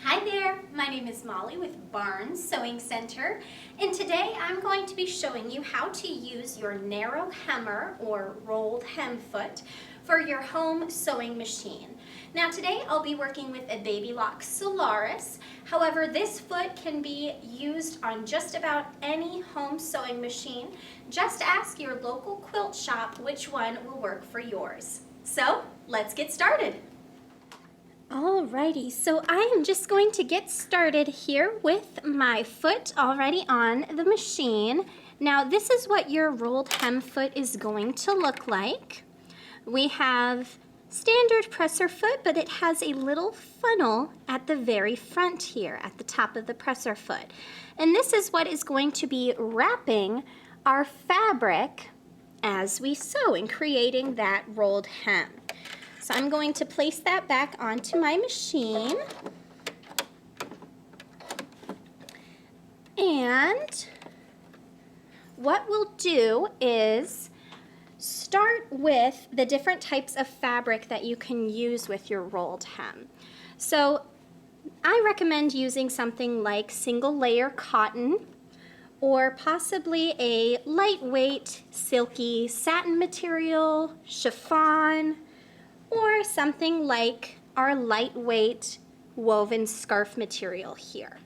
Hi there, my name is Molly with Barnes Sewing Center, and today I'm going to be showing you how to use your narrow hemmer or rolled hem foot for your home sewing machine. Now today I'll be working with a Baby Lock Solaris. However, this foot can be used on just about any home sewing machine. Just ask your local quilt shop which one will work for yours. So let's get started. Alrighty, so I am just going to get started here with my foot already on the machine. Now this is what your rolled hem foot is going to look like. We have standard presser foot, but it has a little funnel at the very front here at the top of the presser foot. And this is what is going to be wrapping our fabric as we sew and creating that rolled hem. So I'm going to place that back onto my machine. And what we'll do is start with the different types of fabric that you can use with your rolled hem. So I recommend using something like single layer cotton or possibly a lightweight silky satin material, chiffon, or something like our lightweight woven scarf material here.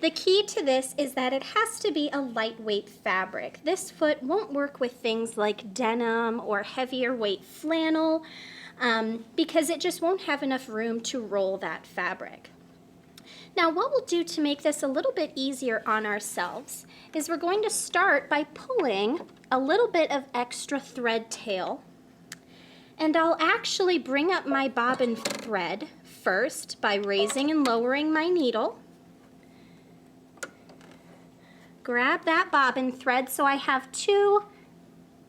The key to this is that it has to be a lightweight fabric. This foot won't work with things like denim or heavier weight flannel because it just won't have enough room to roll that fabric. Now what we'll do to make this a little bit easier on ourselves is we're going to start by pulling a little bit of extra thread tail. And I'll actually bring up my bobbin thread first by raising and lowering my needle. Grab that bobbin thread so I have two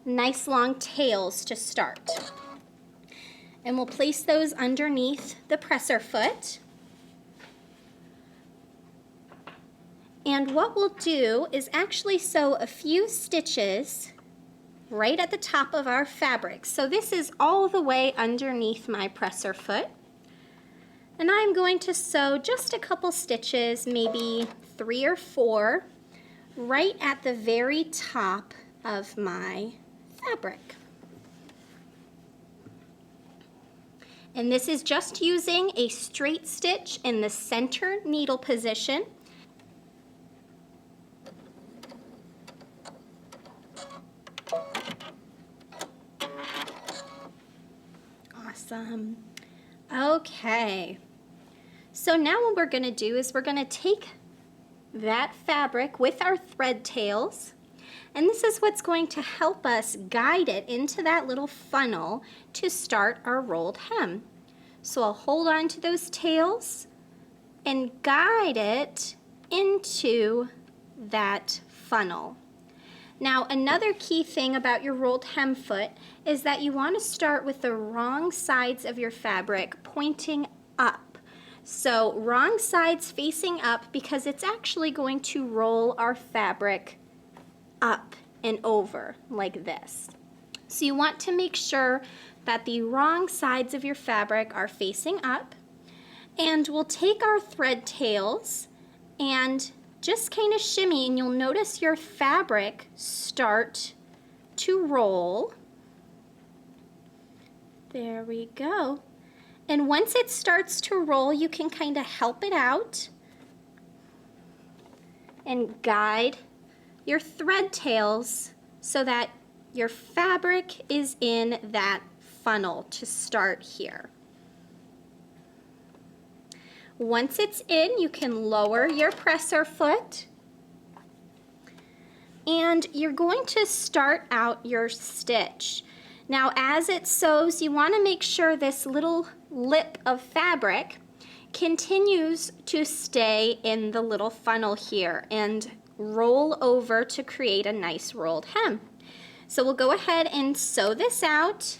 nice long tails to start. And we'll place those underneath the presser foot. And what we'll do is actually sew a few stitches right at the top of our fabric. So this is all the way underneath my presser foot. And I'm going to sew just a couple stitches, maybe 3 or 4, right at the very top of my fabric. And this is just using a straight stitch in the center needle position. Awesome. Okay, so now what we're going to do is we're going to take that fabric with our thread tails, and this is what's going to help us guide it into that little funnel to start our rolled hem. So I'll hold on to those tails and guide it into that funnel. Now another key thing about your rolled hem foot is that you want to start with the wrong sides of your fabric pointing up. So wrong sides facing up because it's actually going to roll our fabric up and over like this. So you want to make sure that the wrong sides of your fabric are facing up, and we'll take our thread tails and just kind of shimmy, and you'll notice your fabric start to roll. There we go. And once it starts to roll, you can kind of help it out and guide your thread tails so that your fabric is in that funnel to start here. Once it's in, you can lower your presser foot, and you're going to start out your stitch. Now as it sews, you want to make sure this little lip of fabric continues to stay in the little funnel here and roll over to create a nice rolled hem. So we'll go ahead and sew this out,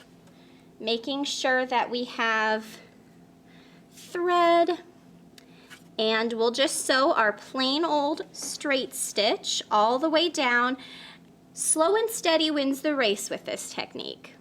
making sure that we have thread. And we'll just sew our plain old straight stitch all the way down. Slow and steady wins the race with this technique.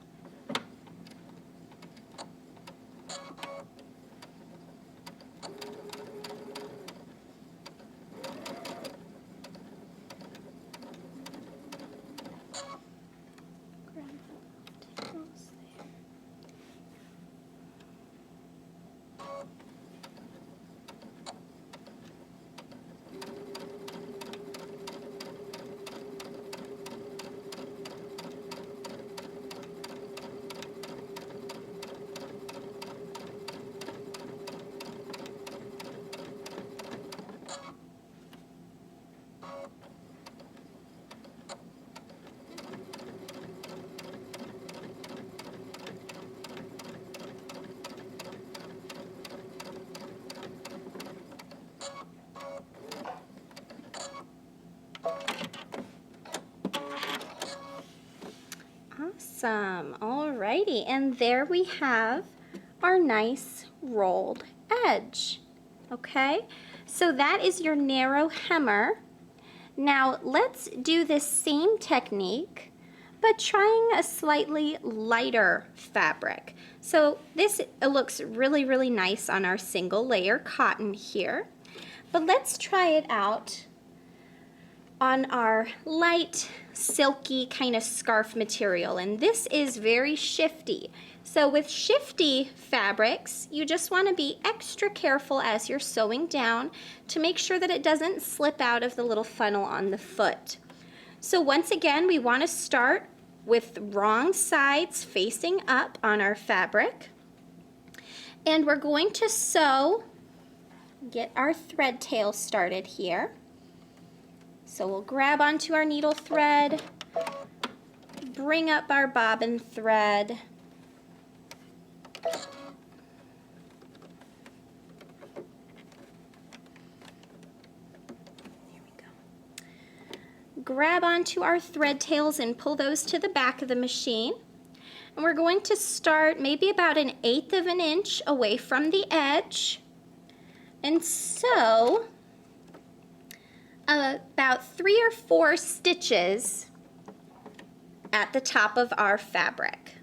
Awesome. Alrighty, and there we have our nice rolled edge. Okay, so that is your narrow hemmer. Now let's do this same technique, but trying a slightly lighter fabric. So this looks really, really nice on our single layer cotton here, but let's try it out on our light, silky kind of scarf material, and this is very shifty. So with shifty fabrics, you just want to be extra careful as you're sewing down to make sure that it doesn't slip out of the little funnel on the foot. So once again, we want to start with wrong sides facing up on our fabric, and we're going to sew, get our thread tail started here. So we'll grab onto our needle thread, bring up our bobbin thread, grab onto our thread tails and pull those to the back of the machine. And we're going to start maybe about 1/8 of an inch away from the edge and sew about 3 or 4 stitches at the top of our fabric.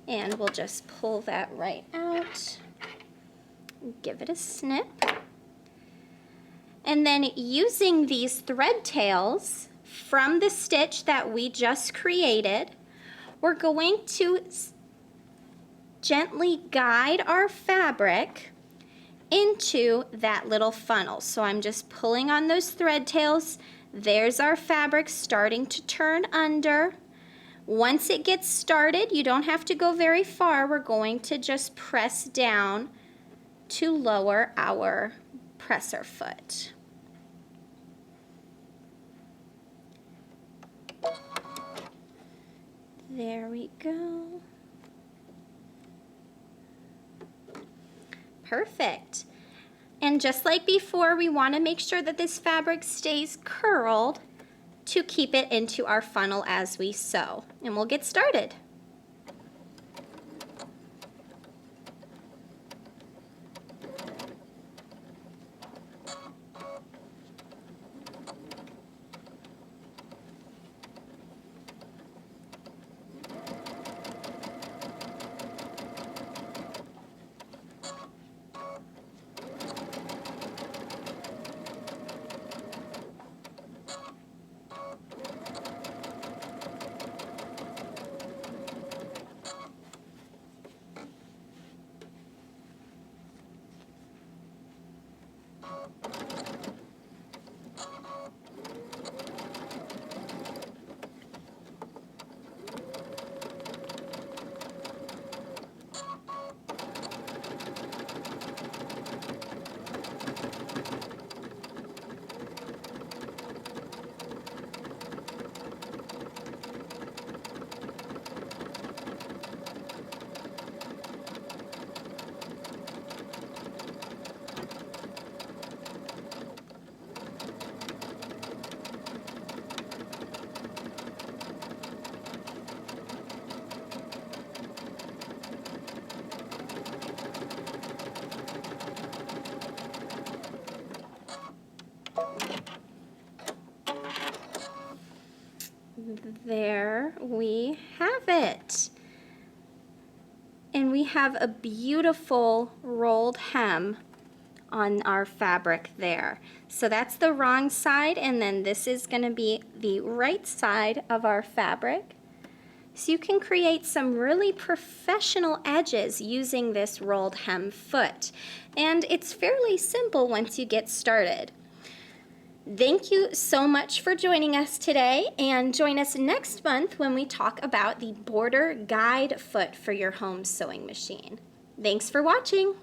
And we'll just pull that right out. Give it a snip. And then using these thread tails from the stitch that we just created, we're going to gently guide our fabric into that little funnel. So I'm just pulling on those thread tails. There's our fabric starting to turn under. Once it gets started, you don't have to go very far. We're going to just press down to lower our presser foot. There we go. Perfect. And just like before, we want to make sure that this fabric stays curled to keep it into our funnel as we sew. And we'll get started. There we have it. And we have a beautiful rolled hem on our fabric there. So that's the wrong side, and then this is going to be the right side of our fabric. So you can create some really professional edges using this rolled hem foot. And it's fairly simple once you get started. Thank you so much for joining us today, and join us next month when we talk about the border guide foot for your home sewing machine. Thanks for watching.